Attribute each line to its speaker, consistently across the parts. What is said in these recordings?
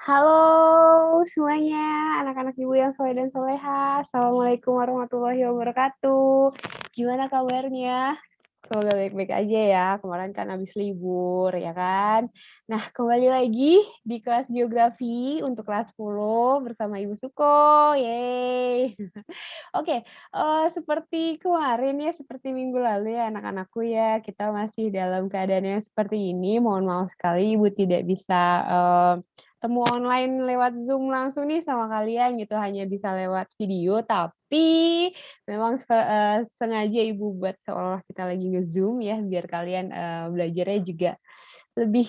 Speaker 1: Halo semuanya, anak-anak ibu yang soleh dan soleha. Assalamualaikum warahmatullahi wabarakatuh. Gimana kabarnya? Semoga baik-baik aja ya. Kemarin kan habis libur, ya kan? Nah, kembali lagi di kelas geografi untuk kelas 10 bersama Ibu Suko. Yeay. Oke, seperti kemarin ya, seperti minggu lalu ya anak-anakku ya, kita masih dalam keadaan yang seperti ini. Mohon maaf sekali Ibu tidak bisa, temu online lewat Zoom langsung nih sama kalian gitu, hanya bisa lewat video. Tapi memang sengaja Ibu buat seolah kita lagi nge-Zoom ya, biar kalian, belajarnya juga lebih,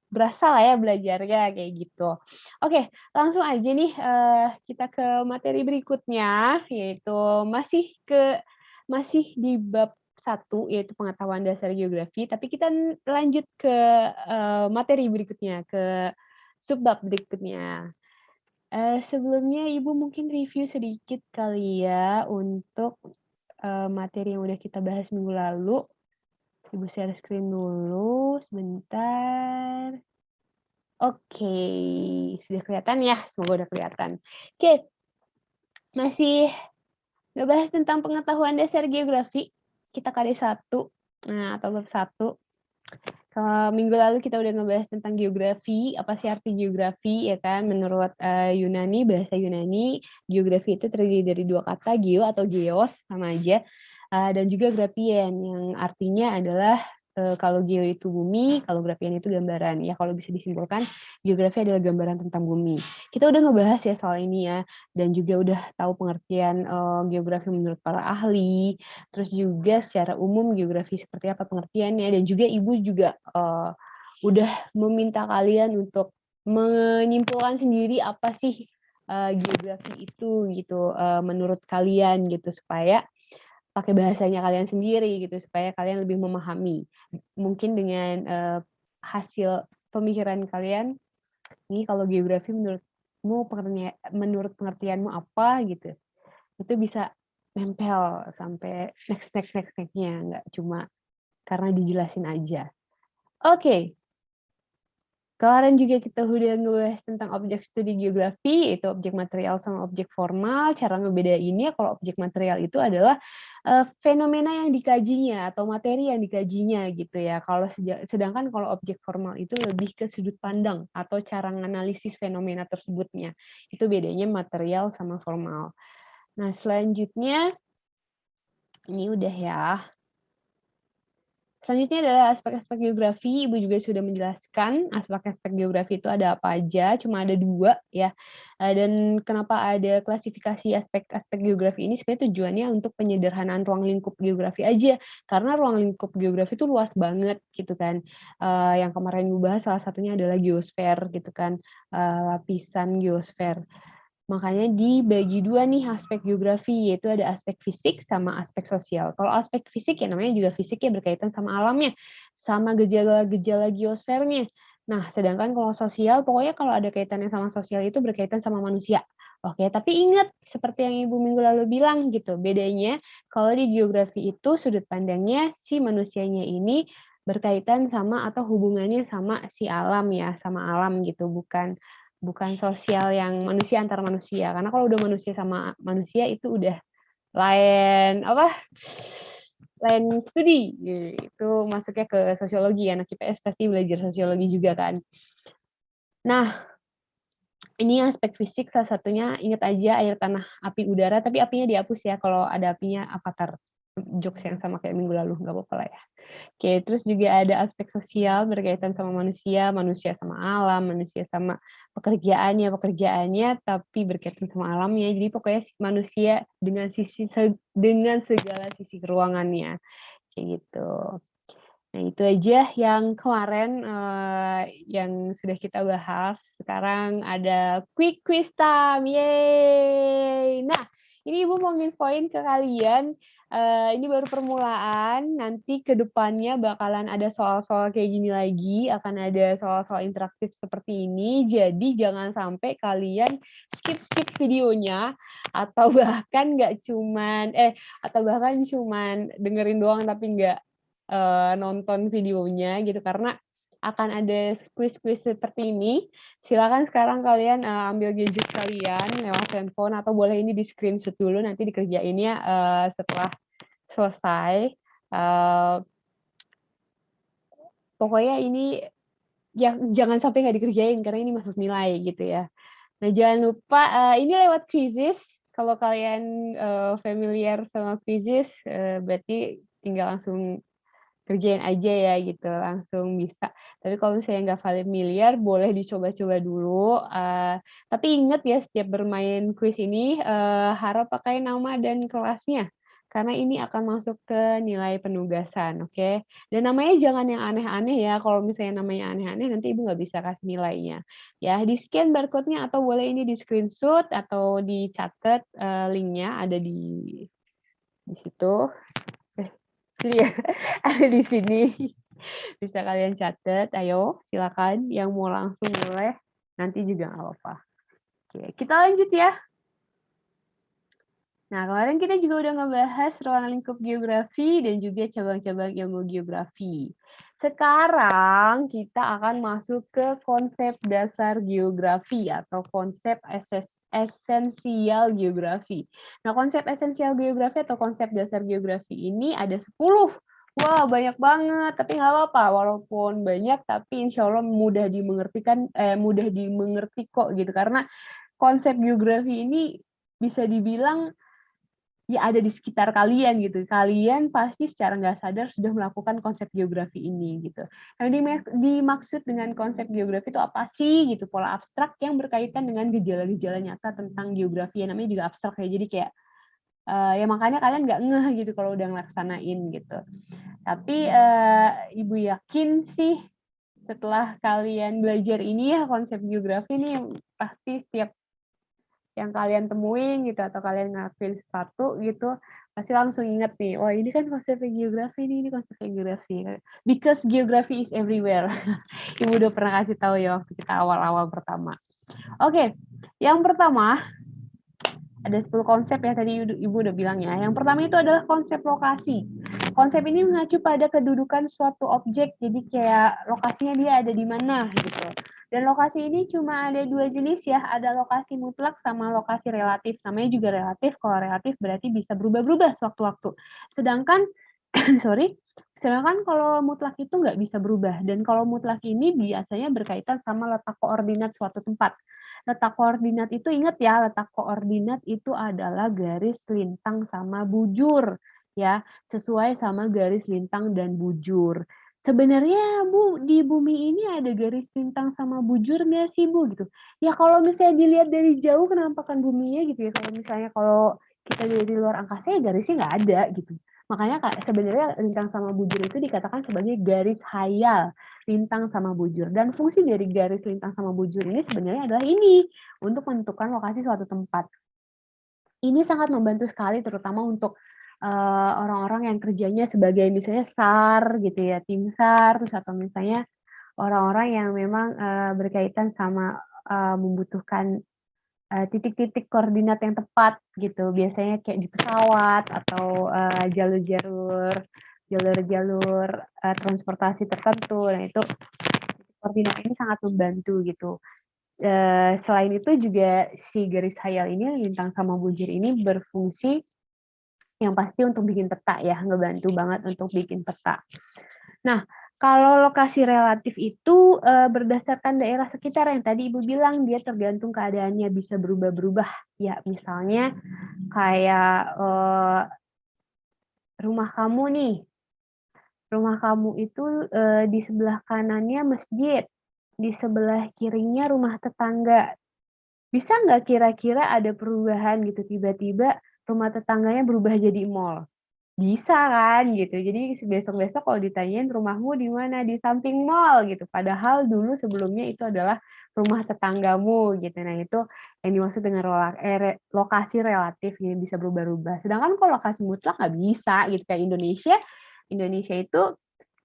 Speaker 1: berasa lah ya belajarnya, kayak gitu. Oke, langsung aja nih, kita ke materi berikutnya, yaitu masih di bab 1, yaitu pengetahuan dasar geografi, tapi kita lanjut ke, materi berikutnya, ke subbab berikutnya. Sebelumnya Ibu mungkin review sedikit kali ya untuk, materi yang udah kita bahas minggu lalu. Ibu share screen dulu sebentar. Oke, sudah kelihatan ya? Semoga udah kelihatan. Oke, masih ngebahas tentang pengetahuan dasar geografi, kita KD1, nah atau bab 1. Kalau minggu lalu kita udah ngebahas tentang geografi, apa sih arti geografi ya kan, menurut, Yunani, bahasa Yunani, geografi itu terdiri dari 2 kata, geo atau geos, sama aja, dan juga graphian yang artinya adalah, kalau geo itu bumi, kalau graphian itu gambaran. Ya kalau bisa disimpulkan, geografi adalah gambaran tentang bumi. Kita udah ngebahas ya soal ini ya, dan juga udah tahu pengertian, geografi menurut para ahli, terus juga secara umum geografi seperti apa pengertiannya, dan juga Ibu juga, udah meminta kalian untuk menyimpulkan sendiri apa sih, geografi itu gitu, menurut kalian gitu, supaya pakai bahasanya kalian sendiri gitu, supaya kalian lebih memahami. Mungkin dengan, hasil pemikiran kalian, "Ini kalau geografi menurut pengertianmu apa?" Gitu. Itu bisa nempel sampai next-nya, nggak cuma karena dijelasin aja. Oke, kemarin juga kita udah ngebahas tentang objek studi geografi, yaitu objek material sama objek formal. Cara ngebedainnya kalau objek material itu adalah, fenomena yang dikajinya atau materi yang dikajinya gitu ya. Sedangkan kalau objek formal itu lebih ke sudut pandang atau cara menganalisis fenomena tersebutnya. Itu bedanya material sama formal. Nah, selanjutnya ini udah ya. Selanjutnya adalah aspek-aspek geografi, Ibu juga sudah menjelaskan aspek-aspek geografi itu ada apa aja, cuma ada 2 ya, dan kenapa ada klasifikasi aspek-aspek geografi ini sebenarnya tujuannya untuk penyederhanaan ruang lingkup geografi aja, karena ruang lingkup geografi itu luas banget gitu kan, yang kemarin Ibu bahas salah satunya adalah geosfer gitu kan, lapisan geosfer. Makanya dibagi 2 nih aspek geografi, yaitu ada aspek fisik sama aspek sosial. Kalau aspek fisik ya namanya juga fisik ya berkaitan sama alamnya, sama gejala-gejala geosfernya. Nah, sedangkan kalau sosial, pokoknya kalau ada kaitannya sama sosial itu berkaitan sama manusia. Oke, tapi ingat seperti yang Ibu minggu lalu bilang gitu, bedanya kalau di geografi itu sudut pandangnya si manusianya ini berkaitan sama atau hubungannya sama si alam ya, sama alam gitu, bukan Bukan sosial yang manusia antar manusia, karena kalau udah manusia sama manusia itu udah lain apa, lain studi, itu masuknya ke sosiologi, anak IPS pasti belajar sosiologi juga kan. Nah, ini aspek fisik salah satunya ingat aja air, tanah, api, udara, tapi apinya dihapus ya, kalau ada apinya Avatar, jokes yang sama kayak minggu lalu, nggak apa-apa lah ya. Oke, terus juga ada aspek sosial berkaitan sama manusia, manusia sama alam, manusia sama pekerjaannya tapi berkaitan sama alamnya. Jadi pokoknya manusia dengan segala sisi keruangannya, kayak gitu. Nah, itu aja yang kemarin, yang sudah kita bahas. Sekarang ada quick quiz time, yeay! Nah, ini Ibu mau nginfoin ke kalian, ini baru permulaan, nanti ke depannya bakalan ada soal-soal kayak gini lagi, akan ada soal-soal interaktif seperti ini. Jadi jangan sampai kalian skip-skip videonya, atau bahkan atau bahkan cuman dengerin doang tapi nggak nonton videonya gitu, karena akan ada kuis-kuis seperti ini. Silakan sekarang kalian, ambil gadget kalian lewat handphone atau boleh ini di-screenshot dulu nanti dikerjainnya, setelah selesai. Eee, Pokoknya ini jangan sampai nggak dikerjain karena ini masuk nilai gitu ya. Nah jangan lupa, ini lewat Quizizz, kalau kalian, familiar sama Quizizz, berarti tinggal langsung kerjain aja ya gitu, langsung bisa. Tapi kalau misalnya nggak familiar, boleh dicoba-coba dulu, tapi ingat ya setiap bermain kuis ini, harap pakai nama dan kelasnya, karena ini akan masuk ke nilai penugasan, oke? Dan namanya jangan yang aneh-aneh ya, kalau misalnya namanya aneh-aneh nanti Ibu nggak bisa kasih nilainya. Ya, di-scan barcode-nya atau boleh ini di-screenshot atau dicatat, link-nya ada di situ. Sini ya, ada di sini. Bisa kalian catat, ayo silakan yang mau langsung boleh, nanti juga nggak apa-apa. Oke, kita lanjut ya. Nah, kemarin kita juga udah ngebahas ruang lingkup geografi dan juga cabang-cabang ilmu geografi. Sekarang kita akan masuk ke konsep dasar geografi atau konsep esensial geografi. Nah, konsep esensial geografi atau konsep dasar geografi ini ada 10. Wah, banyak banget, tapi nggak apa-apa. Walaupun banyak, tapi insya Allah mudah dimengerti kok gitu. Karena konsep geografi ini bisa dibilang ya ada di sekitar kalian gitu. Kalian pasti secara nggak sadar sudah melakukan konsep geografi ini gitu. Nah, dimaksud dengan konsep geografi itu apa sih gitu? Pola abstrak yang berkaitan dengan gejala-gejala nyata tentang geografi. Ya, namanya juga abstrak ya. Jadi kayak ya makanya kalian nggak ngeh gitu kalau udah ngelaksanain gitu. Tapi Ibu yakin sih setelah kalian belajar ini ya konsep geografi ini pasti setiap yang kalian temuin gitu atau kalian ngelakuin sesuatu gitu, pasti langsung inget nih, "Wah ini kan konsepnya geografi nih, ini konsepnya geografi." Because geography is everywhere. Ibu udah pernah kasih tahu ya waktu kita awal-awal pertama. Oke, yang pertama ada 10 konsep ya tadi Ibu udah bilang ya. Yang pertama itu adalah konsep lokasi. Konsep ini mengacu pada kedudukan suatu objek, jadi kayak lokasinya dia ada di mana gitu. Dan lokasi ini cuma ada 2 jenis ya, ada lokasi mutlak sama lokasi relatif. Namanya juga relatif, kalau relatif berarti bisa berubah-berubah sewaktu-waktu. Sedangkan sorry, sedangkan kalau mutlak itu nggak bisa berubah. Dan kalau mutlak ini biasanya berkaitan sama letak koordinat suatu tempat. Letak koordinat itu ingat ya, letak koordinat itu adalah garis lintang sama bujur ya, sesuai sama garis lintang dan bujur. Sebenarnya Bu, di bumi ini ada garis lintang sama bujur nggak sih Bu gitu? Ya kalau misalnya dilihat dari jauh kenampakan buminya gitu ya, kalau misalnya kalau kita dari luar angkasa ya garisnya nggak ada gitu. Makanya sebenarnya lintang sama bujur itu dikatakan sebagai garis hayal lintang sama bujur. Dan fungsi dari garis lintang sama bujur ini sebenarnya adalah ini, untuk menentukan lokasi suatu tempat. Ini sangat membantu sekali terutama untuk orang-orang yang kerjanya sebagai misalnya SAR gitu ya, tim SAR, terus atau misalnya orang-orang yang memang berkaitan sama membutuhkan titik-titik koordinat yang tepat gitu. Biasanya kayak di pesawat atau jalur-jalur transportasi tertentu. Nah itu koordinat ini sangat membantu gitu. Selain itu juga si garis hayal ini, lintang sama bujur ini berfungsi yang pasti untuk bikin peta ya, ngebantu banget untuk bikin peta. Nah, kalau lokasi relatif itu, berdasarkan daerah sekitar yang tadi Ibu bilang, dia tergantung keadaannya bisa berubah-berubah. Ya, misalnya kayak, rumah kamu nih, rumah kamu itu, di sebelah kanannya masjid, di sebelah kirinya rumah tetangga. Bisa nggak kira-kira ada perubahan gitu, tiba-tiba rumah tetangganya berubah jadi mall? Bisa kan gitu. Jadi besok-besok kalau ditanyain, "Rumahmu di mana?" "Di samping mall," gitu. Padahal dulu sebelumnya itu adalah rumah tetanggamu gitu. Nah itu yang dimaksud dengan lokasi relatif yang bisa berubah-ubah. Sedangkan kalau lokasi mutlak nggak bisa gitu, kayak Indonesia itu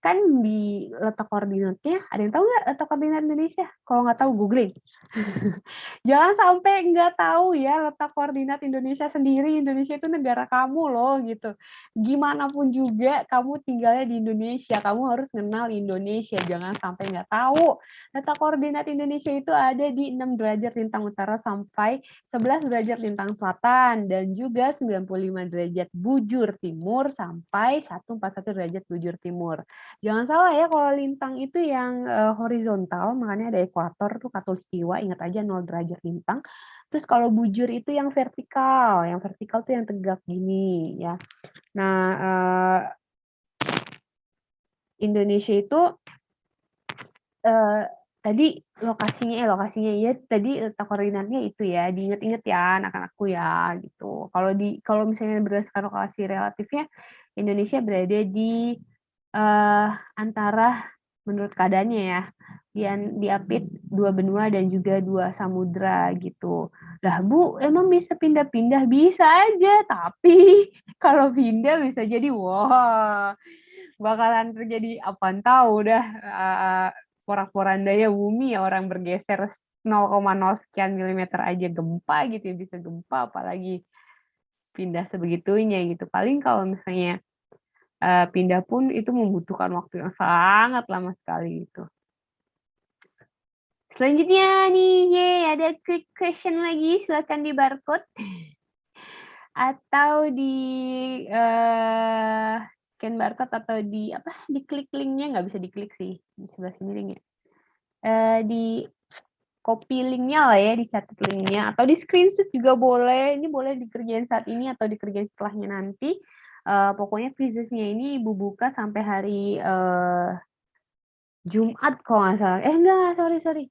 Speaker 1: kan di letak koordinatnya, ada yang tahu nggak letak koordinat Indonesia? Kalau nggak tahu googling. Jangan sampai nggak tahu ya letak koordinat Indonesia sendiri. Indonesia itu negara kamu loh gitu. Gimana pun juga kamu tinggalnya di Indonesia, kamu harus kenal Indonesia. Jangan sampai nggak tahu. Letak koordinat Indonesia itu ada di 6 derajat lintang utara sampai 11 derajat lintang selatan dan juga 95 derajat bujur timur sampai 141 derajat bujur timur. Jangan salah ya kalau lintang itu yang horizontal, makanya ada ekuator tuh khatulistiwa, ingat aja 0 derajat lintang. Terus kalau bujur itu yang vertikal tuh yang tegak gini ya. Nah, Indonesia itu tadi lokasinya ya tadi letak koordinatnya itu ya, diingat-ingat ya anak-anakku ya gitu. Kalau misalnya berdasarkan lokasi relatifnya, Indonesia berada di antara menurut keadaannya ya, diapit 2 benua dan juga 2 samudra gitu. Lah Bu, emang bisa pindah-pindah? Bisa aja, tapi kalau pindah bisa jadi wah, bakalan terjadi apaan tahu dah, porak-porandanya bumi ya, orang bergeser 0,0 sekian milimeter aja gempa gitu ya, bisa gempa apalagi pindah sebegitunya gitu. Paling kalau misalnya pindah pun itu membutuhkan waktu yang sangat lama sekali gitu. Selanjutnya nih, ada quick question lagi, silakan di barcode atau di scan barcode atau diklik linknya, nggak bisa diklik sih, di sebelah sini linknya. Di copy linknya lah ya, dicatat linknya, atau di screenshot juga boleh. Ini boleh dikerjain saat ini atau dikerjain setelahnya nanti. Pokoknya quizesnya ini Ibu buka sampai hari Jumat kalau nggak salah. Enggak, sorry.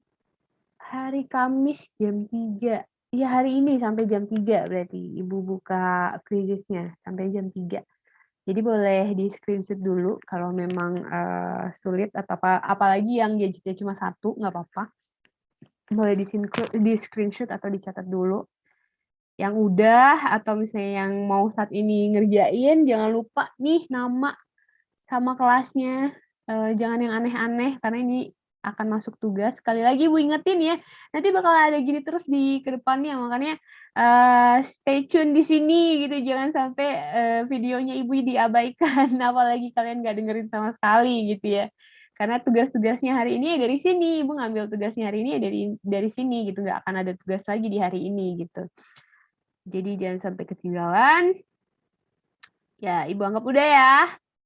Speaker 1: Hari Kamis jam 3. Iya, hari ini sampai jam 3 berarti Ibu buka quizesnya sampai jam 3. Jadi boleh di-screenshot dulu kalau memang sulit atau apalagi yang gadgetnya cuma 1, nggak apa-apa. Boleh di-screenshot atau dicatat dulu. Yang udah atau misalnya yang mau saat ini ngerjain, jangan lupa nih nama sama kelasnya. Jangan yang aneh-aneh karena ini akan masuk tugas. Sekali lagi Ibu ingetin ya, nanti bakal ada gini terus di ke depannya, makanya stay tune di sini gitu, jangan sampai videonya Ibu diabaikan, apalagi kalian nggak dengerin sama sekali gitu ya. Karena tugas-tugasnya hari ini ya dari sini, Ibu ngambil tugasnya hari ini ya dari sini gitu, nggak akan ada tugas lagi di hari ini gitu. Jadi jangan sampai ketinggalan. Ya, Ibu anggap udah ya.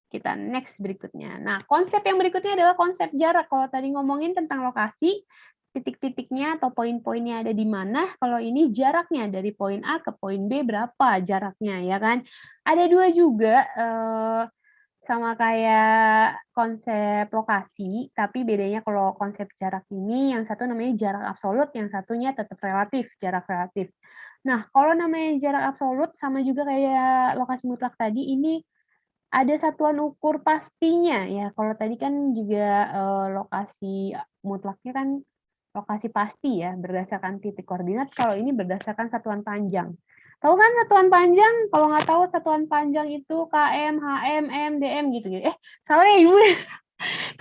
Speaker 1: Kita next berikutnya. Nah, konsep yang berikutnya adalah konsep jarak. Kalau tadi ngomongin tentang lokasi, titik-titiknya atau poin-poinnya ada di mana, kalau ini jaraknya dari poin A ke poin B berapa jaraknya, ya kan? Ada 2 juga, sama kayak konsep lokasi, tapi bedanya kalau konsep jarak ini, yang satu namanya jarak absolut, yang satunya tetap relatif, jarak relatif. Nah, kalau namanya jarak absolut sama juga kayak lokasi mutlak tadi, ini ada satuan ukur pastinya ya. Kalau tadi kan juga, lokasi mutlaknya kan lokasi pasti ya, berdasarkan titik koordinat, kalau ini berdasarkan satuan panjang. Tahu kan satuan panjang? Kalau nggak tahu satuan panjang itu km, hm, m, dm gitu. Salah ya Ibu.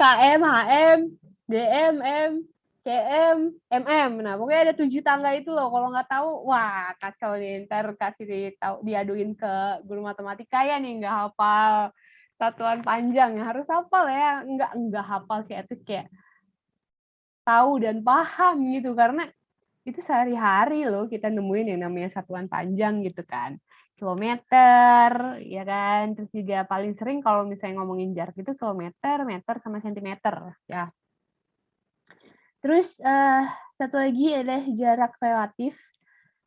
Speaker 1: KM, HM, DM, M, CM, MM. Nah, pokoknya ada 7 tangga itu loh. Kalau nggak tahu, wah kacau nih. Ntar diaduin ke guru matematika ya nih, nggak hafal satuan panjang. Harus hafal ya. Nggak hafal sih, itu kayak tahu dan paham gitu. Karena itu sehari-hari loh kita nemuin yang namanya satuan panjang gitu kan. Kilometer, ya kan. Terus juga paling sering kalau misalnya ngomongin jarak itu kilometer, meter, sama sentimeter ya. Terus satu lagi adalah jarak relatif.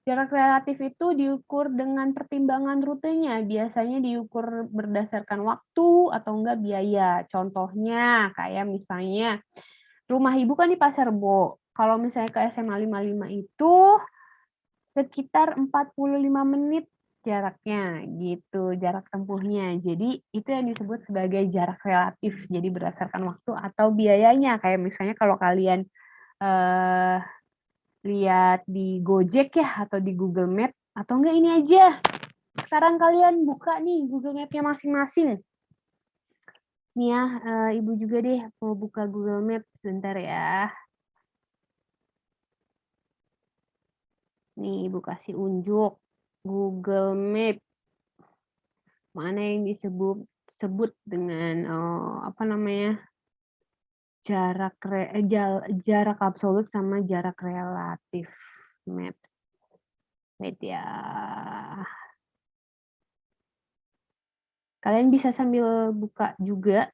Speaker 1: Jarak relatif itu diukur dengan pertimbangan rutenya. Biasanya diukur berdasarkan waktu atau enggak biaya. Contohnya kayak misalnya rumah Ibu kan di Pasar Rebo. Kalau misalnya ke SMA 55 itu sekitar 45 menit jaraknya gitu, jarak tempuhnya. Jadi itu yang disebut sebagai jarak relatif. Jadi berdasarkan waktu atau biayanya. Kayak misalnya kalau kalian lihat di Gojek ya atau di Google Map atau enggak ini aja. Sekarang kalian buka nih Google Map-nya masing-masing. Nih ya, Ibu juga deh mau buka Google Maps sebentar ya. Nih Ibu kasih unjuk, Google Map, mana yang sebut dengan, apa namanya, jarak absolut sama jarak relatif. Maps, wait ya. Kalian bisa sambil buka juga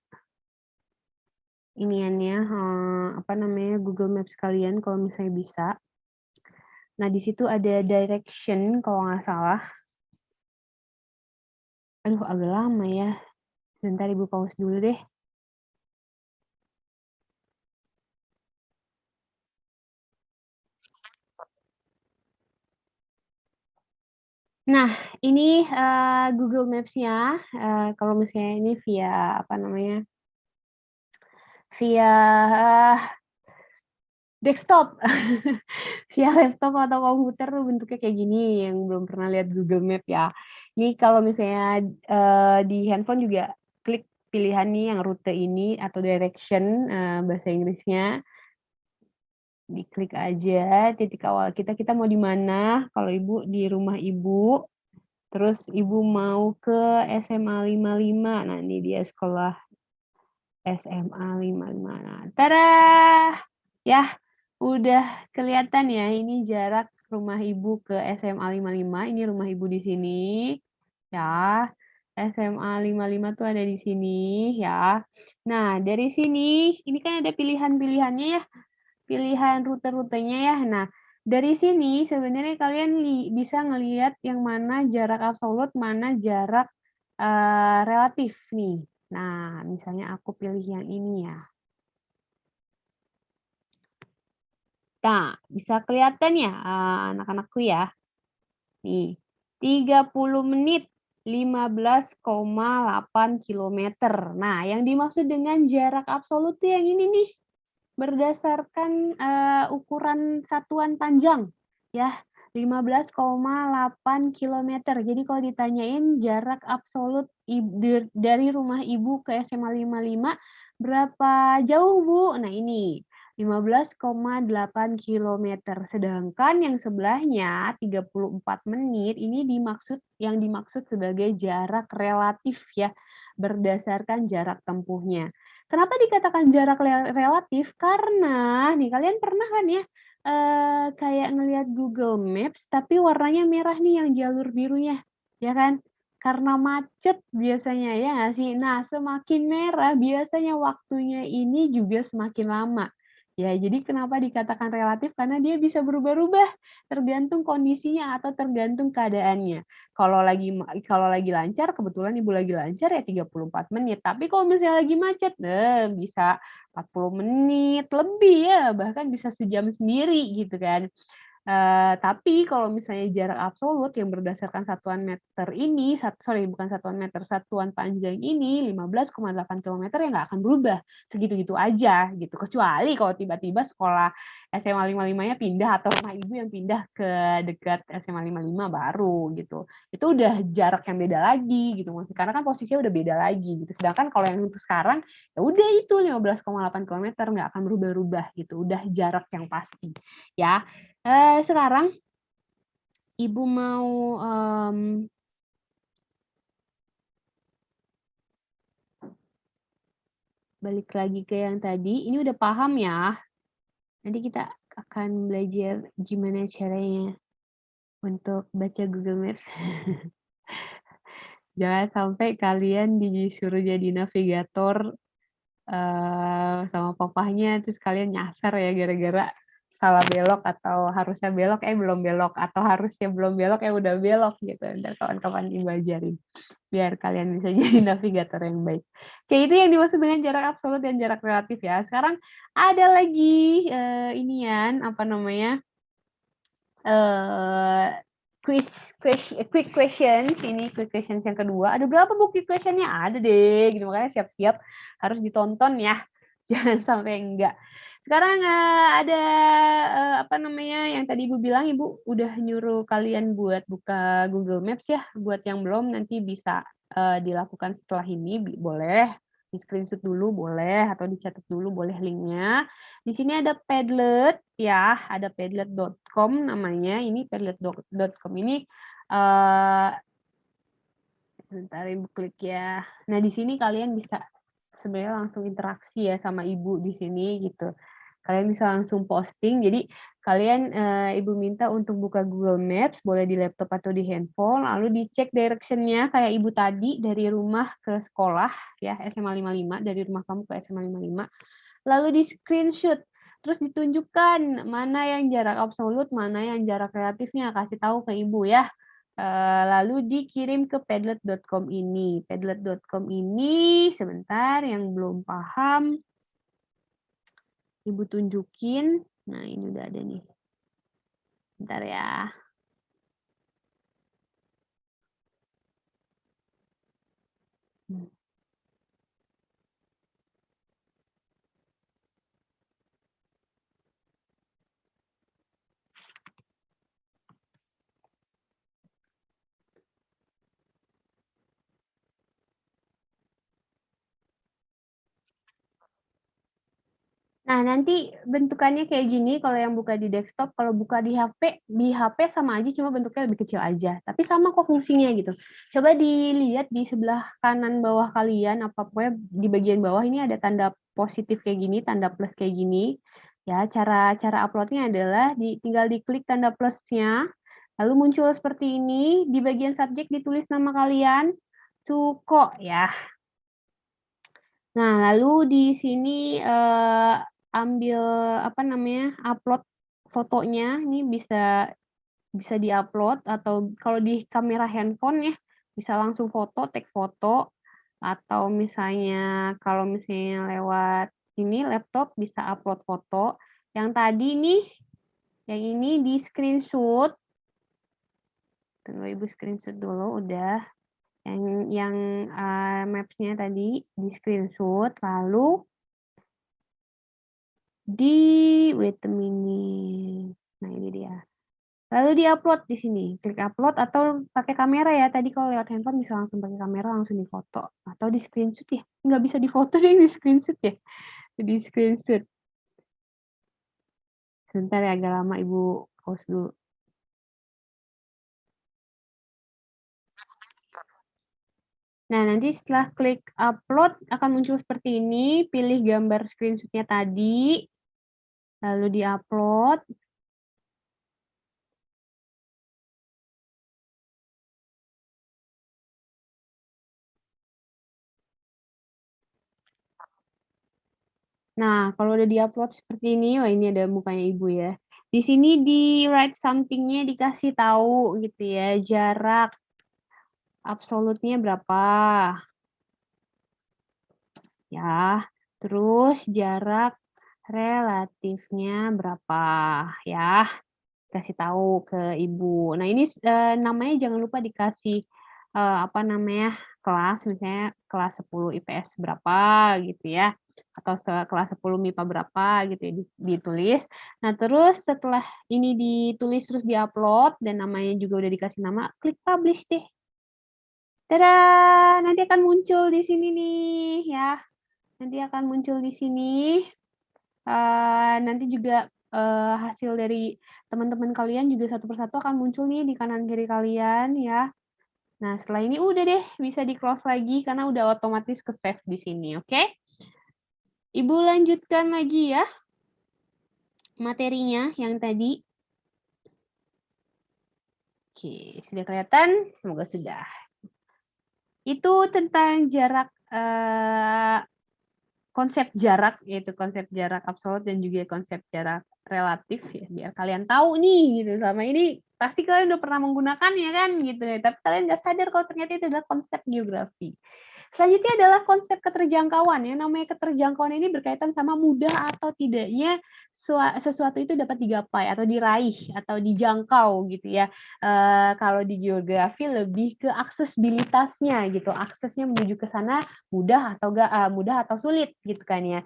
Speaker 1: iniannya, apa namanya, Google Maps kalian kalau misalnya bisa. Nah, di situ ada direction kalau nggak salah. Aduh, agak lama ya. Sebentar Ibu pause dulu deh. Nah, ini, Google Maps-nya, kalau misalnya ini via, apa namanya, via, desktop. Via laptop atau komputer tuh bentuknya kayak gini, yang belum pernah lihat Google Map ya. Ini kalau misalnya, di handphone juga klik pilihan nih yang rute ini atau direction, bahasa Inggrisnya, diklik aja titik awal kita mau di mana, kalau Ibu di rumah Ibu, terus Ibu mau ke SMA 55, nah ini dia sekolah SMA 55. Nah, tadah! Yah, udah kelihatan ya, ini jarak rumah Ibu ke SMA 55, ini rumah Ibu di sini, ya. SMA 55 tuh ada di sini, ya. Nah, dari sini, ini kan ada pilihan-pilihannya ya, pilihan rute-rutenya ya. Nah, dari sini sebenarnya kalian bisa ngelihat yang mana jarak absolut, mana jarak, relatif nih. Nah, misalnya aku pilih yang ini ya. Nah, bisa kelihatan ya, anak-anakku ya? Nih, 30 menit, 15,8 kilometer. Nah, yang dimaksud dengan jarak absolut tuh yang ini nih. Berdasarkan, ukuran satuan panjang, ya, 15,8 kilometer. Jadi kalau ditanyain jarak absolut dari rumah Ibu ke SMA 55 berapa jauh, Bu? Nah ini, 15,8 kilometer. Sedangkan yang sebelahnya 34 menit ini yang dimaksud sebagai jarak relatif ya, berdasarkan jarak tempuhnya. Kenapa dikatakan jarak relatif? Karena nih kalian pernah kan ya, kayak ngelihat Google Maps tapi warnanya merah nih yang jalur birunya, ya kan? Karena macet biasanya, ya nggak sih? Nah, semakin merah biasanya waktunya ini juga semakin lama. Ya, jadi kenapa dikatakan relatif? Karena dia bisa berubah-ubah tergantung kondisinya atau tergantung keadaannya. Kalau lagi lancar, kebetulan Ibu lagi lancar ya 34 menit, tapi kalau misalnya lagi macet, bisa 40 menit lebih ya, bahkan bisa sejam sendiri gitu kan. Tapi kalau misalnya jarak absolut yang berdasarkan satuan meter ini, bukan satuan meter, satuan panjang ini 15,8 kilometer ya nggak akan berubah, segitu-gitu aja gitu. Kecuali kalau tiba-tiba sekolah SMA 55-nya pindah atau rumah ibu yang pindah ke dekat SMA 55 baru gitu. Itu udah jarak yang beda lagi gitu, karena kan posisinya udah beda lagi gitu. Sedangkan kalau yang untuk sekarang, ya udah itu 15,8 kilometer nggak akan berubah-ubah gitu, udah jarak yang pasti ya. Sekarang Ibu mau, balik lagi ke yang tadi, ini udah paham ya? Nanti kita akan belajar gimana caranya untuk baca Google Maps. Jangan sampai kalian disuruh jadi navigator, sama papahnya, terus kalian nyasar ya gara-gara salah belok atau harusnya belok, belum belok, atau harusnya belum belok, udah belok gitu. Entar kawan-kawan Ibu ajarin. Biar kalian bisa jadi navigator yang baik. Kayak itu yang dimaksud dengan jarak absolut dan jarak relatif ya. Sekarang ada lagi, inian, apa namanya, eee, quick questions, ini quick questions yang kedua. Ada berapa Bu quick question-nya? Ada deh, gitu. Makanya siap-siap harus ditonton ya, jangan sampai enggak. Sekarang, ada, apa namanya, yang tadi Ibu bilang, Ibu udah nyuruh kalian buat buka Google Maps ya. Buat yang belum nanti bisa, dilakukan setelah ini boleh, Di screenshot dulu boleh atau dicatat dulu boleh linknya. Di sini ada Padlet ya, ada padlet.com namanya. Ini padlet.com ini sebentar Ibu klik ya. Nah, di sini kalian bisa sebenarnya langsung interaksi ya sama Ibu di sini gitu. Kalian bisa langsung posting. Jadi kalian Ibu minta untuk buka Google Maps, boleh di laptop atau di handphone, lalu dicek direction-nya kayak Ibu tadi dari rumah ke sekolah ya, SMA 55, dari rumah kamu ke SMA 55. Lalu di-screenshot, terus ditunjukkan mana yang jarak absolut, mana yang jarak relatifnya, kasih tahu ke Ibu ya. Lalu dikirim ke padlet.com ini. Padlet.com ini sebentar yang belum paham, Ibu tunjukin. Nah, ini udah ada nih. Bentar ya. Nah, nanti bentukannya kayak gini kalau yang buka di desktop, kalau buka di HP sama aja cuma bentuknya lebih kecil aja. Tapi sama kok fungsinya gitu. Coba dilihat di sebelah kanan bawah kalian, apa pokoknya di bagian bawah ini ada tanda positif kayak gini, tanda plus kayak gini. Ya, cara uploadnya adalah tinggal diklik tanda plusnya, lalu muncul seperti ini. Di bagian subjek ditulis nama kalian, Suko ya. Nah, lalu di sini ambil apa namanya, upload fotonya, ini bisa bisa diupload atau kalau di kamera handphone ya, bisa langsung foto, tag foto, atau misalnya kalau misalnya lewat ini laptop bisa upload foto. Yang tadi nih, yang ini di-screenshot. Tunggu Ibu screenshot dulu, udah. Yang maps-nya tadi di-screenshot, lalu wait a minute. Nah, ini dia. Lalu di-upload di sini, klik upload atau pakai kamera ya. Tadi kalau lewat handphone bisa langsung pakai kamera, langsung difoto atau di-screenshot ya. Nggak bisa difoto deh, di-screenshot ya. Di-screenshot. Sebentar ya, agak lama Ibu pause dulu. Nah, nanti setelah klik upload akan muncul seperti ini, pilih gambar screenshot-nya tadi, lalu di-upload. Nah, kalau udah di-upload seperti ini, wah ini ada mukanya Ibu ya. Di sini di write something-nya dikasih tahu gitu ya, jarak absolutnya berapa. Ya, terus jarak relatifnya berapa ya, kasih tahu ke Ibu. Nah, ini namanya jangan lupa dikasih apa namanya, kelas, misalnya kelas 10 IPS berapa gitu ya, atau kelas 10 MIPA berapa gitu ya, ditulis. Nah, terus setelah ini ditulis terus diupload dan namanya juga udah dikasih nama, klik publish deh. Dadah, nanti akan muncul di sini nih ya. Nanti akan muncul di sini. Nanti juga hasil dari teman-teman kalian juga satu persatu akan muncul nih di kanan kiri kalian ya. Nah, setelah ini udah deh bisa di-close lagi karena udah otomatis ke-save di sini, oke? Ibu lanjutkan lagi ya materinya yang tadi. Oke, sudah kelihatan? Semoga sudah. Itu tentang jarak, konsep jarak, yaitu konsep jarak absolut dan juga konsep jarak relatif ya, biar kalian tahu nih gitu, selama ini pasti kalian udah pernah menggunakannya kan gitu ya, tapi kalian nggak sadar kalau ternyata itu adalah konsep geografi. Selanjutnya adalah konsep keterjangkauan ya, namanya keterjangkauan ini berkaitan sama mudah atau tidaknya sesuatu itu dapat digapai atau diraih atau dijangkau gitu ya. Kalau di geografi lebih ke aksesibilitasnya gitu, aksesnya menuju ke sana mudah atau mudah atau sulit gitu kan ya.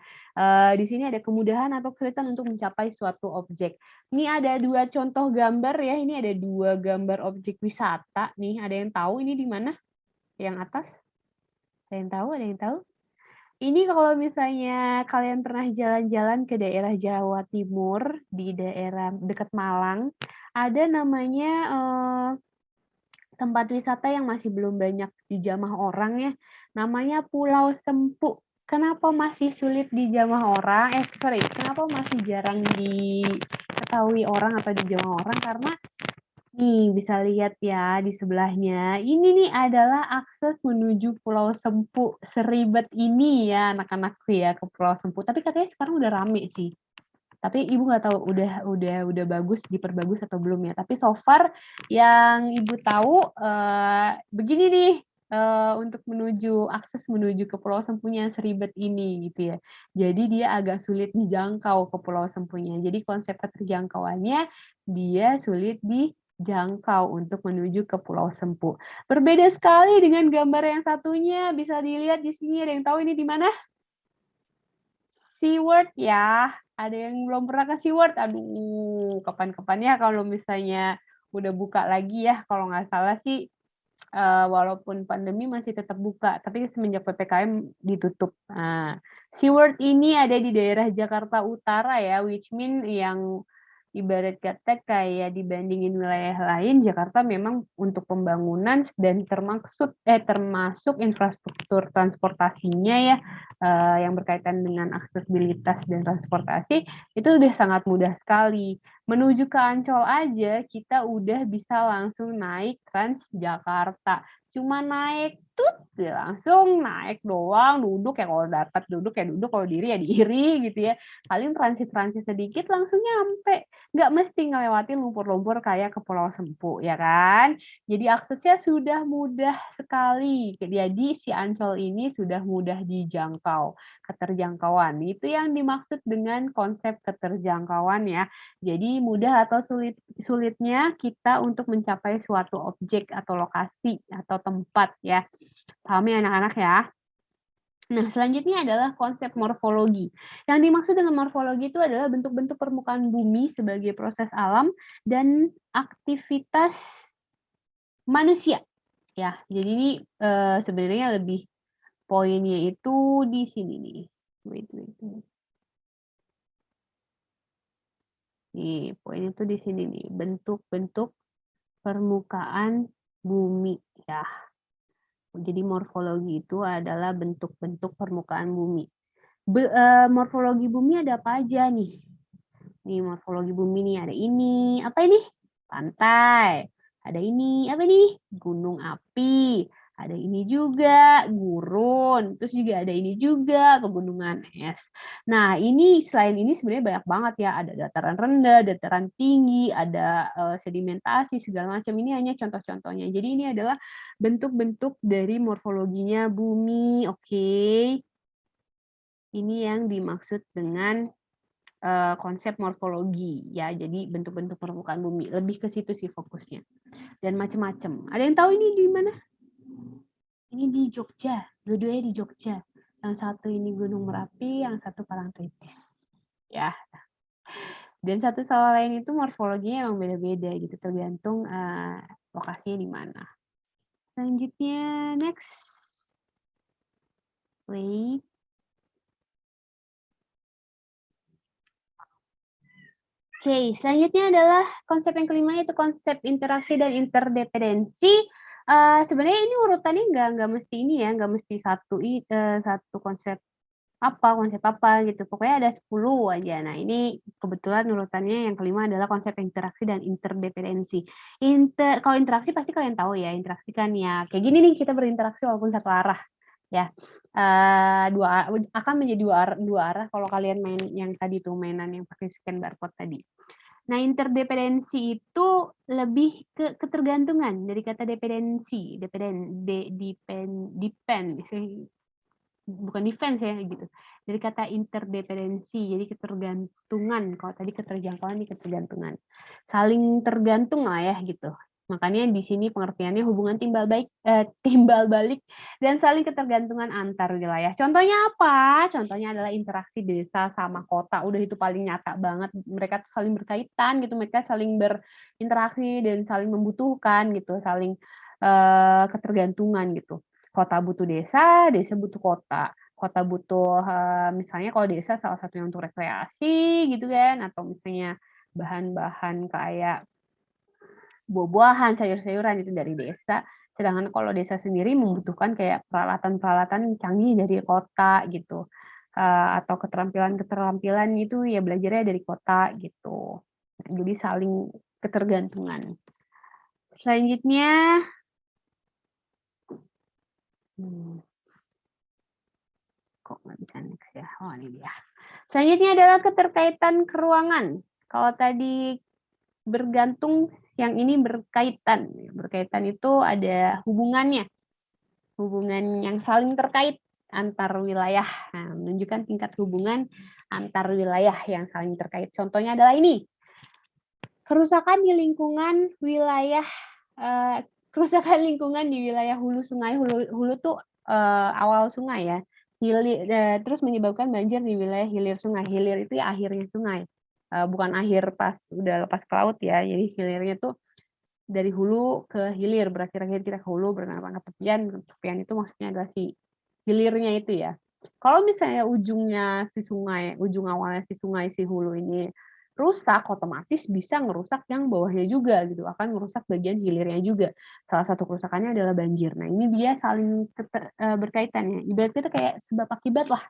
Speaker 1: Di sini ada kemudahan atau kesulitan untuk mencapai suatu objek. Ini ada 2 contoh gambar ya, ini ada 2 gambar objek wisata nih, ada yang tahu ini di mana? Yang atas? Ada yang tahu? Ada yang tahu? Ini kalau misalnya kalian pernah jalan-jalan ke daerah Jawa Timur, di daerah dekat Malang, ada namanya, tempat wisata yang masih belum banyak dijamah orang ya, namanya Pulau Sempu. Kenapa masih sulit dijamah orang sorry, kenapa masih jarang diketahui orang atau dijamah orang, karena nih, bisa lihat ya di sebelahnya. Ini nih adalah akses menuju Pulau Sempu. Seribet ini ya anak-anakku ya ke Pulau Sempu, tapi katanya sekarang udah rame sih. Tapi Ibu nggak tahu udah bagus, diperbagus atau belum ya. Tapi so far yang Ibu tahu, begini nih, untuk akses menuju ke Pulau Sempunya seribet ini gitu ya. Jadi dia agak sulit dijangkau ke Pulau Sempunya. Jadi konsep keterjangkauannya dia sulit dijangkau untuk menuju ke Pulau Sempu. Berbeda sekali dengan gambar yang satunya, bisa dilihat di sini, ada yang tahu ini di mana? SeaWorld ya, ada yang belum pernah ke SeaWorld? Aduh, kapan-kapan ya kalau misalnya udah buka lagi ya, kalau nggak salah sih, walaupun pandemi masih tetap buka, tapi semenjak PPKM ditutup. Nah, SeaWorld ini ada di daerah Jakarta Utara ya, which mean yang ibarat kata kayak dibandingin wilayah lain, Jakarta memang untuk pembangunan dan termasuk infrastruktur transportasinya ya, yang berkaitan dengan aksesibilitas dan transportasi, itu udah sangat mudah sekali. Menuju ke Ancol aja, kita udah bisa langsung naik Transjakarta. Cuma naik langsung naik doang, duduk ya kalau dapat duduk ya duduk, kalau diri ya diri gitu ya. Paling transit-transit sedikit langsung nyampe. Nggak mesti ngelewatin lumpur-lumpur kayak ke Pulau Sempu, ya kan? Jadi aksesnya sudah mudah sekali. Jadi si Ancol ini sudah mudah dijangkau, keterjangkauan. Itu yang dimaksud dengan konsep keterjangkauan ya. Jadi mudah atau sulitnya kita untuk mencapai suatu objek atau lokasi atau tempat ya. Paham ya anak-anak ya? Nah, selanjutnya adalah konsep morfologi. Yang dimaksud dengan morfologi itu adalah bentuk-bentuk permukaan bumi sebagai proses alam dan aktivitas manusia. Ya, jadi ini sebenarnya lebih poinnya itu di sini nih. Wait. Nih, poinnya itu di sini nih, bentuk-bentuk permukaan bumi ya. Jadi morfologi itu adalah bentuk-bentuk permukaan bumi. Morfologi bumi ada apa aja nih? Nih morfologi bumi nih ada ini, apa ini? Pantai. Ada ini, apa nih? Gunung api. Ada ini juga, gurun. Terus juga ada ini juga, pegunungan es. Nah, ini selain ini sebenarnya banyak banget ya. Ada dataran rendah, dataran tinggi, ada sedimentasi segala macam. Ini hanya contoh-contohnya. Jadi ini adalah bentuk-bentuk dari morfologinya bumi. Oke. Ini yang dimaksud dengan konsep morfologi ya, jadi bentuk-bentuk permukaan bumi, lebih ke situ sih fokusnya. Dan macam-macam. Ada yang tahu ini di mana? Ini di Jogja, dua-duanya di Jogja. Yang satu ini Gunung Merapi, yang satu Parangtritis. Ya. Dan satu sama lain itu morfologinya emang beda-beda gitu, tergantung lokasinya di mana. Selanjutnya, next. Wait. Oke, selanjutnya adalah konsep yang kelima, yaitu konsep interaksi dan interdependensi. Sebenarnya ini urutannya nggak mesti ini ya, nggak mesti satu konsep apa gitu. Pokoknya ada 10 aja. Nah, ini kebetulan urutannya yang kelima adalah konsep interaksi dan interdependensi. Kalau interaksi pasti kalian tahu ya, interaksi kan ya kayak gini nih, kita berinteraksi walaupun satu arah ya. Akan menjadi dua arah kalau kalian main yang tadi tuh, mainan yang pakai scan barcode tadi. Nah, interdependensi itu lebih ke ketergantungan dari kata dependensi, depend, bukan defense ya gitu. Dari kata interdependensi, jadi ketergantungan. Kalau tadi keterjangkauan, ini ketergantungan. Saling tergantung lah ya gitu. Makanya di sini pengertiannya hubungan timbal balik dan saling ketergantungan antar wilayah. Contohnya apa? Contohnya adalah interaksi desa sama kota. Udah itu paling nyata banget. Mereka tuh saling berkaitan gitu. Mereka saling berinteraksi dan saling membutuhkan gitu. Saling ketergantungan gitu. Kota butuh desa, desa butuh kota. kota butuh, misalnya kalau desa salah satunya untuk rekreasi gitu kan, atau misalnya bahan-bahan kayak buah-buahan, sayur-sayuran itu dari desa, sedangkan kalau desa sendiri membutuhkan kayak peralatan-peralatan canggih dari kota gitu, atau keterampilan-keterampilan itu ya belajarnya dari kota gitu. Jadi saling ketergantungan. Selanjutnya, mmm, kok nggak bisa next ya? Oh ini dia. Selanjutnya adalah keterkaitan keruangan. Kalau tadi bergantung, yang ini berkaitan. Berkaitan itu ada hubungannya. Hubungan yang saling terkait antar wilayah. Nah, menunjukkan tingkat hubungan antar wilayah yang saling terkait. Contohnya adalah ini, kerusakan di lingkungan wilayah, kerusakan lingkungan di wilayah hulu sungai. Hulu tuh, awal sungai ya, terus menyebabkan banjir di wilayah hilir sungai. Hilir itu ya akhirnya sungai, bukan akhir pas udah lepas ke laut ya. Jadi hilirnya tuh dari hulu ke hilir, berakhir-akhir kita ke hulu, berdampak ke tepian. Tepian itu maksudnya adalah si hilirnya itu ya. Kalau misalnya ujungnya si sungai, ujung awalnya si sungai, si hulu ini rusak, otomatis bisa ngerusak yang bawahnya juga gitu, akan ngerusak bagian hilirnya juga. Salah satu kerusakannya adalah banjir. Nah, ini dia saling berkaitan ya, ibarat kita kayak sebab akibat lah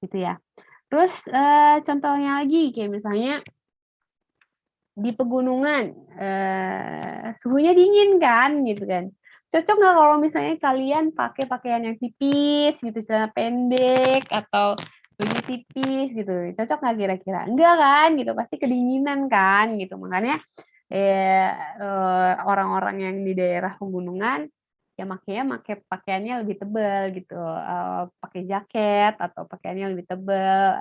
Speaker 1: gitu ya. Terus, contohnya lagi kayak misalnya di pegunungan, suhunya dingin kan, gitu kan. Cocok nggak kalau misalnya kalian pakai pakaian yang tipis gitu, celana pendek atau baju tipis gitu, cocok nggak kira-kira? Enggak kan, gitu, pasti kedinginan kan, gitu. Makanya, orang-orang yang di daerah pegunungan, ya makanya make pakaiannya lebih tebal gitu, pakai jaket atau pakaiannya lebih tebal,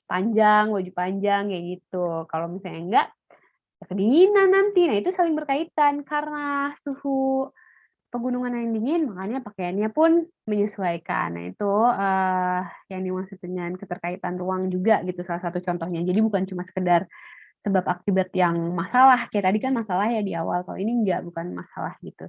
Speaker 1: panjang, baju panjang kayak gitu. Kalau misalnya enggak, ya kedinginan nanti. Nah, itu saling berkaitan karena suhu pegunungan yang dingin, makanya pakaiannya pun menyesuaikan. Nah, itu, yang dimaksud dengan keterkaitan ruang juga gitu, salah satu contohnya. Jadi bukan cuma sekedar sebab akibat yang masalah, kayak tadi kan masalah ya di awal, kalau ini enggak, bukan masalah gitu.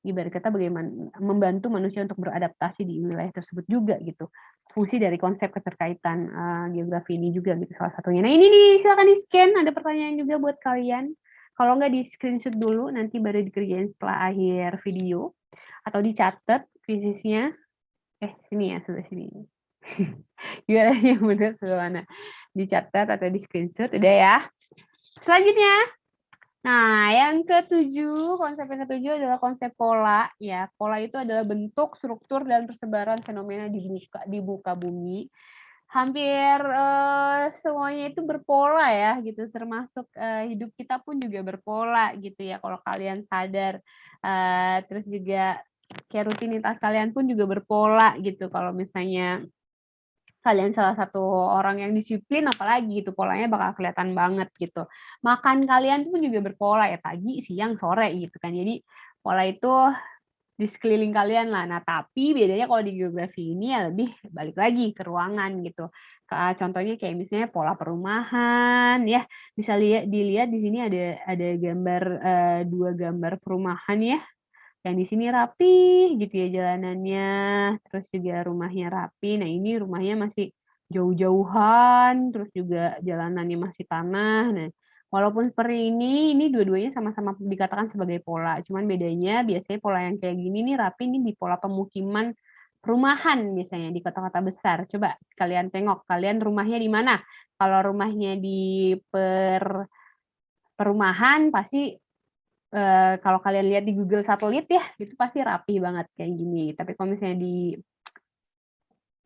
Speaker 1: Ibarat kata bagaimana membantu manusia untuk beradaptasi di wilayah tersebut juga gitu. Fungsi dari konsep keterkaitan, geografi ini juga gitu salah satunya. Nah ini nih silakan di-scan, ada pertanyaan juga buat kalian. Kalau nggak di-screenshot dulu, nanti baru dikerjain setelah akhir video, atau dicatat fisiknya. Sini ya, sebelah sini. Gimana yang benar sebelah mana? Dicatat atau di-screenshot, udah ya. Selanjutnya, nah, yang ketujuh, konsep yang ketujuh adalah konsep pola, ya. Pola itu adalah bentuk, struktur, dan persebaran fenomena di muka bumi. Hampir, semuanya itu berpola ya, gitu, termasuk, hidup kita pun juga berpola gitu ya, kalau kalian sadar. Terus juga kayak rutinitas kalian pun juga berpola gitu, kalau misalnya kalian salah satu orang yang disiplin apalagi gitu, polanya bakal kelihatan banget gitu. Makan kalian pun juga berpola ya, pagi, siang, sore gitu kan. Jadi pola itu di sekeliling kalian lah. Nah, tapi bedanya kalau di geografi ini ya lebih balik lagi ke ruangan gitu. Contohnya kayak misalnya pola perumahan ya, bisa dilihat di sini ada gambar, 2 gambar perumahan ya. Yang di sini rapi gitu ya jalanannya, terus juga rumahnya rapi. Nah, ini rumahnya masih jauh-jauhan, terus juga jalanannya masih tanah. Nah, walaupun seperti ini dua-duanya sama-sama dikatakan sebagai pola, cuman bedanya biasanya pola yang kayak gini nih rapi nih di pola pemukiman perumahan biasanya di kota-kota besar. Coba kalian tengok, kalian rumahnya di mana? Kalau rumahnya di perumahan pasti, kalau kalian lihat di Google satelit ya, itu pasti rapi banget kayak gini. Tapi kalau misalnya di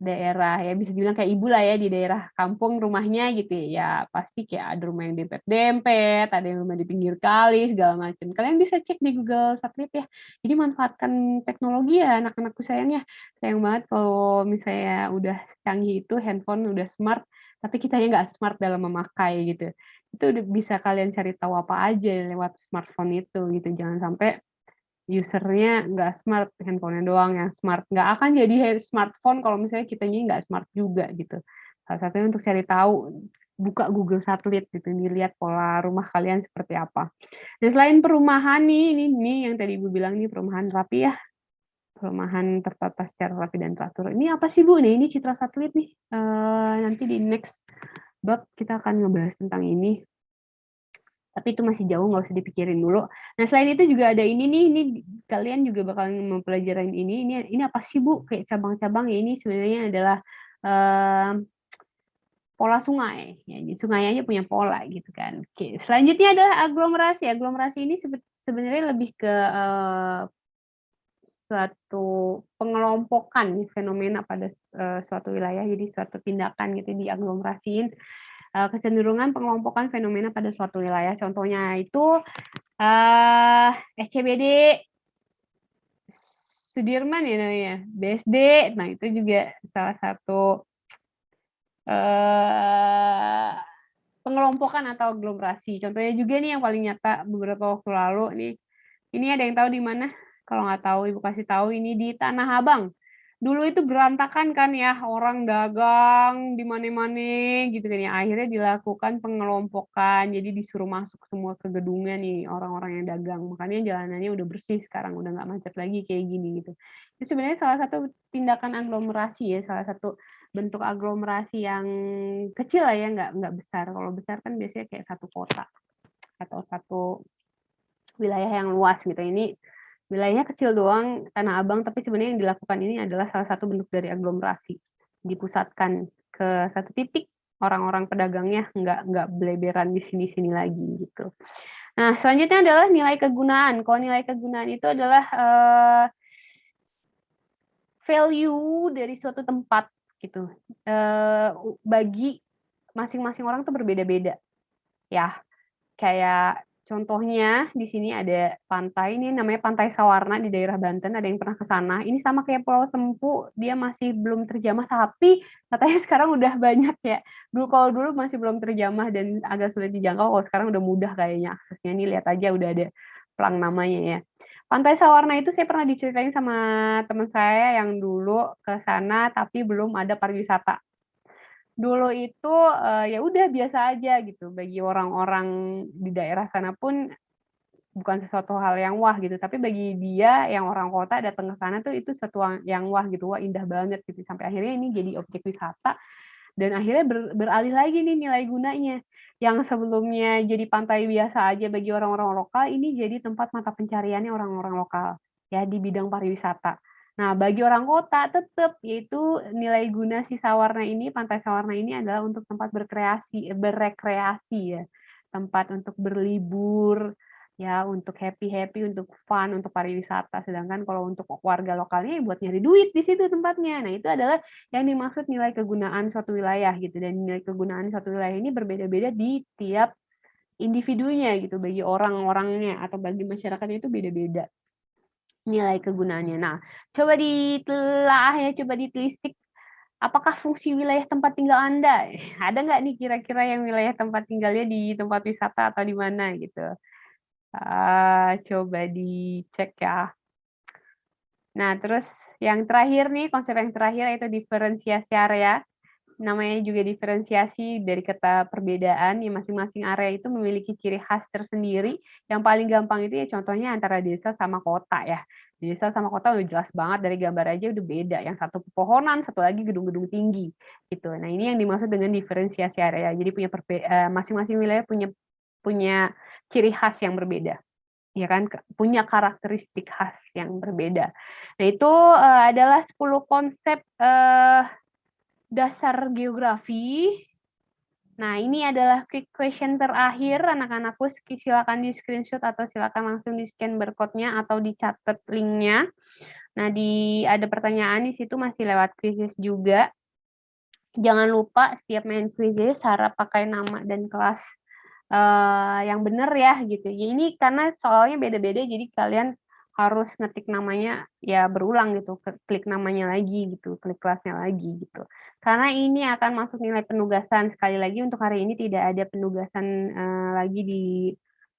Speaker 1: daerah ya bisa dibilang kayak ibu lah ya, di daerah kampung rumahnya gitu ya, ya pasti kayak ada rumah yang dempet-dempet, ada yang rumah di pinggir kali, segala macam. Kalian bisa cek di Google satelit ya. Jadi manfaatkan teknologi ya anak-anakku sayang ya. Sayang banget kalau misalnya udah canggih itu handphone udah smart, tapi kitanya nggak smart dalam memakai gitu. Itu udah bisa kalian cari tahu apa aja lewat smartphone itu gitu. Jangan sampai user-nya nggak smart, handphone-nya doang yang smart. Nggak akan jadi smartphone kalau misalnya kitanya nggak smart juga gitu. Salah satunya untuk cari tahu, buka Google Satelit gitu, dilihat pola rumah kalian seperti apa. Dan selain perumahan nih, ini yang tadi Ibu bilang nih perumahan rapi ya, Pelemahan tertata secara rapi dan teratur. Ini apa sih, Bu? Nah, ini citra satelit nih. Nanti di next bab kita akan ngebahas tentang ini. Tapi itu masih jauh, nggak usah dipikirin dulu. Nah, selain itu juga ada ini nih, ini kalian juga bakal mempelajarin ini. Ini apa sih, Bu? Kayak cabang-cabang ya, ini sebenarnya adalah pola sungai. Ya, jadi sungai aja punya pola gitu kan. Oke, selanjutnya adalah aglomerasi. Aglomerasi ini sebenarnya lebih ke suatu pengelompokan fenomena pada suatu wilayah, jadi suatu tindakan gitu diaglomerasiin, kecenderungan pengelompokan fenomena pada suatu wilayah. Contohnya itu SCBD, Sudirman ya namanya, BSD. Nah, itu juga salah satu pengelompokan atau aglomerasi. Contohnya juga nih yang paling nyata beberapa waktu lalu nih. Ini ada yang tahu di mana? Kalau nggak tahu, Ibu kasih tahu, ini di Tanah Abang. Dulu itu berantakan kan ya, orang dagang di mana-mana gitu kan ya. Akhirnya dilakukan pengelompokan, jadi disuruh masuk semua ke gedungnya nih orang-orang yang dagang. Makanya jalanannya udah bersih sekarang, udah nggak macet lagi kayak gini gitu. Itu sebenarnya salah satu tindakan aglomerasi ya, salah satu bentuk aglomerasi yang kecil lah ya, nggak besar. Kalau besar kan biasanya kayak satu kota atau satu wilayah yang luas gitu. Ini wilayahnya kecil doang, Tanah Abang, tapi sebenarnya yang dilakukan ini adalah salah satu bentuk dari aglomerasi. Dipusatkan ke satu titik, orang-orang pedagangnya nggak beleberan di sini-sini lagi gitu. Nah, selanjutnya adalah nilai kegunaan. Kalau nilai kegunaan itu adalah value dari suatu tempat gitu. Bagi masing-masing orang tuh berbeda-beda. Ya, kayak contohnya di sini ada pantai, ini namanya Pantai Sawarna di daerah Banten, ada yang pernah ke sana. Ini sama kayak Pulau Sempu, dia masih belum terjamah, tapi katanya sekarang udah banyak ya. Kalau dulu masih belum terjamah dan agak sulit dijangkau, kalau sekarang udah mudah kayaknya aksesnya. Ini lihat aja udah ada pelang namanya ya. Pantai Sawarna itu saya pernah diceritain sama teman saya yang dulu ke sana, tapi belum ada pariwisata. Dulu itu, ya udah biasa aja gitu, bagi orang-orang di daerah sana pun bukan sesuatu hal yang wah gitu, tapi bagi dia yang orang kota datang ke sana tuh itu sesuatu yang wah gitu, wah indah banget gitu, sampai akhirnya ini jadi objek wisata dan akhirnya beralih lagi nih nilai gunanya. Yang sebelumnya jadi pantai biasa aja bagi orang-orang lokal, ini jadi tempat mata pencariannya orang-orang lokal ya di bidang pariwisata. Nah, bagi orang kota tetap yaitu nilai guna si Sawarna ini, Pantai Sawarna ini adalah untuk tempat berekreasi ya. Tempat untuk berlibur, ya untuk happy-happy, untuk fun, untuk pariwisata. Sedangkan kalau untuk warga lokalnya ya buat nyari duit di situ tempatnya. Nah, itu adalah yang dimaksud nilai kegunaan suatu wilayah gitu. Dan nilai kegunaan suatu wilayah ini berbeda-beda di tiap individunya gitu. Bagi orang-orangnya atau bagi masyarakatnya itu beda-beda nilai kegunaannya. Nah, coba ditelah ya, coba ditelisik. Apakah fungsi wilayah tempat tinggal Anda? Ada nggak nih kira-kira yang wilayah tempat tinggalnya di tempat wisata atau di mana gitu? Coba dicek ya. Nah, terus yang terakhir nih, konsep yang terakhir yaitu diferensiasi area. Namanya juga diferensiasi dari kata perbedaan, ya masing-masing area itu memiliki ciri khas tersendiri. Yang paling gampang itu ya contohnya antara desa sama kota ya. Desa sama kota udah jelas banget dari gambar aja udah beda. Yang satu pepohonan, satu lagi gedung-gedung tinggi gitu. Nah, ini yang dimaksud dengan diferensiasi area. Jadi masing-masing wilayah punya ciri khas yang berbeda. Ya kan, punya karakteristik khas yang berbeda. Nah, itu adalah 10 konsep dasar geografi. Nah, ini adalah quick question terakhir anak-anakku, silakan di-screenshot atau silakan langsung di-scan barcode-nya atau dicatat link-nya. Nah, ada pertanyaan di situ masih lewat quizzes juga. Jangan lupa setiap main quizzes harap pakai nama dan kelas yang benar ya gitu. Ya, ini karena soalnya beda-beda jadi kalian harus ngetik namanya ya berulang gitu, klik namanya lagi gitu, klik kelasnya lagi gitu. Karena ini akan masuk nilai penugasan. Sekali lagi untuk hari ini tidak ada penugasan lagi di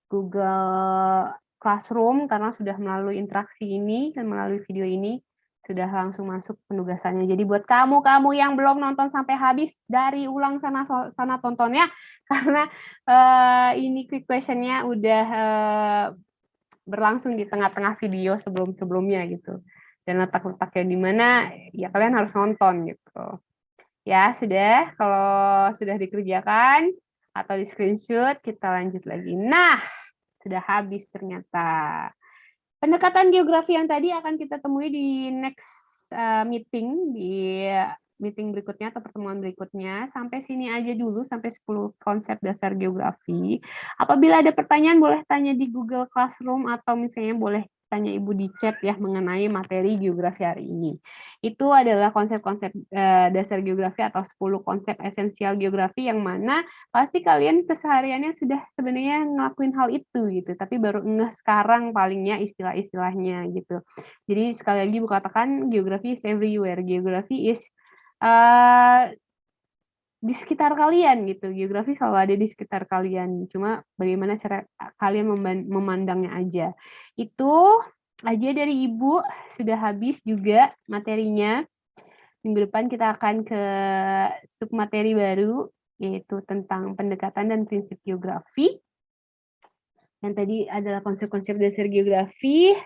Speaker 1: Google Classroom karena sudah melalui interaksi ini dan melalui video ini sudah langsung masuk penugasannya. Jadi buat kamu yang belum nonton sampai habis dari ulang sana tontonnya karena ini quick question-nya udah berlangsung di tengah-tengah video sebelum-sebelumnya gitu. dan letak-letaknya di mana, ya kalian harus nonton gitu. Ya, sudah. Kalau sudah dikerjakan atau di-screenshot, kita lanjut lagi. Nah, sudah habis ternyata. Pendekatan geografi yang tadi akan kita temui di next meeting, di meeting berikutnya atau pertemuan berikutnya. Sampai sini aja dulu, sampai 10 konsep dasar geografi. Apabila ada pertanyaan, boleh tanya di Google Classroom atau misalnya boleh tanya Ibu di chat ya mengenai materi geografi hari ini. Itu adalah konsep-konsep dasar geografi atau 10 konsep esensial geografi yang mana pasti kalian kesehariannya sudah sebenarnya ngelakuin hal itu gitu, tapi baru ngeh sekarang palingnya istilah-istilahnya gitu. Jadi sekali lagi Ibu katakan geografi is everywhere. Geografi is di sekitar kalian gitu. Geografi selalu ada di sekitar kalian. Cuma bagaimana cara kalian memandangnya aja. Itu aja dari Ibu, sudah habis juga materinya. Minggu depan kita akan ke submateri baru, yaitu tentang pendekatan dan prinsip geografi. Yang tadi adalah konsep-konsep dasar geografi.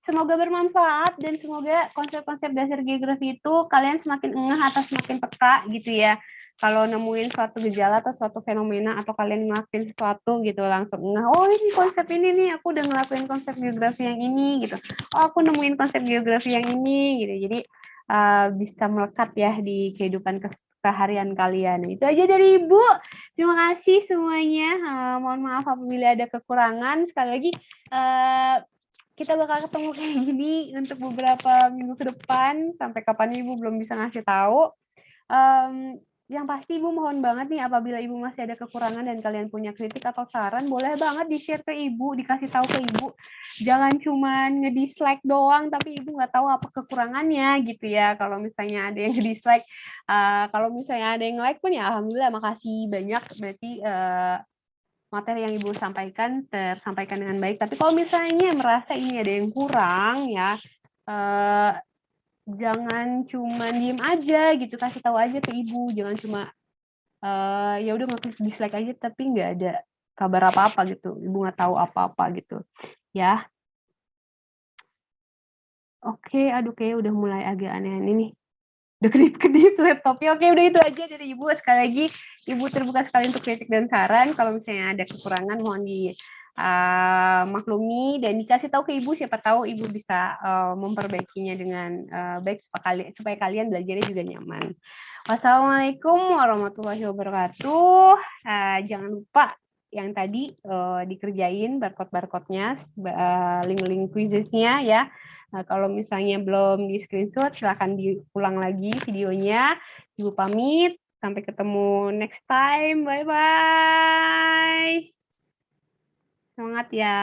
Speaker 1: Semoga bermanfaat dan semoga konsep-konsep dasar geografi itu kalian semakin ngeh atau semakin peka gitu ya. Kalau nemuin suatu gejala atau suatu fenomena atau kalian ngelakuin sesuatu gitu langsung ngeh, oh ini konsep ini nih, aku udah ngelakuin konsep geografi yang ini gitu. Oh aku nemuin konsep geografi yang ini gitu. Jadi bisa melekat ya di kehidupan keseharian kalian. Itu aja dari Ibu. Terima kasih semuanya. Mohon maaf apabila ada kekurangan. Sekali lagi kita bakal ketemu kayak gini untuk beberapa minggu ke depan. Sampai kapan Ibu belum bisa ngasih tahu. Yang pasti Ibu mohon banget nih apabila Ibu masih ada kekurangan dan kalian punya kritik atau saran, boleh banget di-share ke Ibu, dikasih tahu ke Ibu. Jangan cuma nge-dislike doang, tapi Ibu nggak tahu apa kekurangannya gitu ya. Kalau misalnya ada yang nge-dislike, kalau misalnya ada yang like pun ya alhamdulillah, makasih banyak. Berarti materi yang Ibu sampaikan tersampaikan dengan baik. Tapi kalau misalnya merasa ini ada yang kurang ya, jangan cuma diem aja gitu, kasih tahu aja ke Ibu. Jangan cuma ya udah ngeklik dislike aja tapi nggak ada kabar apa-apa gitu. Ibu nggak tahu apa-apa gitu. Ya. Oke, aduh kayak udah mulai agak aneh-aneh nih. Udah kedip-kedip laptopnya. Oke, udah itu aja dari Ibu. Sekali lagi, Ibu terbuka sekali untuk kritik dan saran. Kalau misalnya ada kekurangan, mohon di maklumi dan dikasih tahu ke Ibu. Siapa tahu Ibu bisa memperbaikinya dengan baik supaya kalian belajarnya juga nyaman. Wassalamualaikum warahmatullahi wabarakatuh. Jangan lupa yang tadi dikerjain barcode-barcode-nya, link-link quizesnya ya. Nah, kalau misalnya belum di-screenshot, silahkan diulang lagi videonya. Ibu pamit, sampai ketemu next time. Bye-bye. Semangat ya.